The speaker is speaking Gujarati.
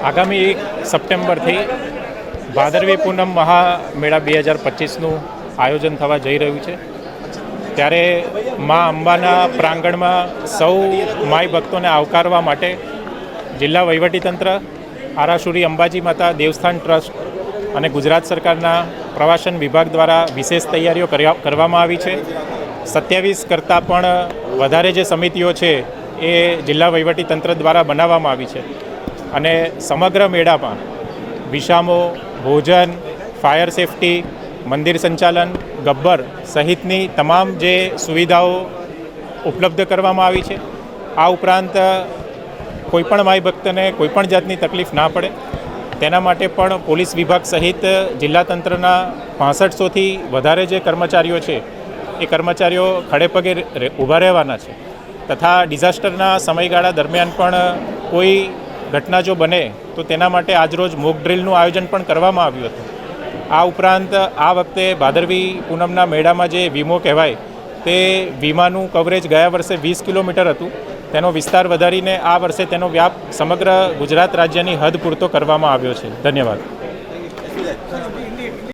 આગામી 1 સપ્ટેમ્બરથી ભાદરવી પૂનમ મહામેળા 2025નું આયોજન થવા જઈ રહ્યું છે. ત્યારે મા અંબાના પ્રાંગણમાં સૌ માઈ ભક્તોને આવકારવા માટે જિલ્લા વહીવટીતંત્ર, આરાસુરી અંબાજી માતા દેવસ્થાન ટ્રસ્ટ અને ગુજરાત સરકારના પ્રવાસન વિભાગ દ્વારા વિશેષ તૈયારીઓ કરવામાં આવી છે. 27 કરતાં પણ વધારે જે સમિતિઓ છે એ જિલ્લા વહીવટીતંત્ર દ્વારા બનાવવામાં આવી છે અને સમગ્ર મેળામાં વિસામો, ભોજન, ફાયર સેફટી, મંદિર સંચાલન, ગબ્બર સહિતની તમામ જે સુવિધાઓ ઉપલબ્ધ કરવામાં આવી છે. આ ઉપરાંત કોઈપણ માઈ ભક્તને કોઈપણ જાતની તકલીફ ના પડે તેના માટે પણ પોલીસ વિભાગ સહિત જિલ્લા તંત્રના 6500થી વધારે જે કર્મચારીઓ છે એ કર્મચારીઓ ખડેપગે ઊભા રહેવાના છે તથા ડિઝાસ્ટરના સમયગાળા દરમિયાન પણ કોઈ ઘટના જો બને તો તેના માટે આજરોજ મોક ડ્રિલનું આયોજન પણ કરવામાં આવ્યું હતું. આ ઉપરાંત આ વખતે ભાદરવી પૂનમના મેળામાં જે વીમો કહેવાય તે વીમાનું કવરેજ ગયા વર્ષે 20 કિલોમીટર હતું. તેનો વિસ્તાર વધારીને આ વર્ષે તેનો વ્યાપ સમગ્ર ગુજરાત રાજ્યની હદ પૂરતો કરવામાં આવ્યો છે. ધન્યવાદ.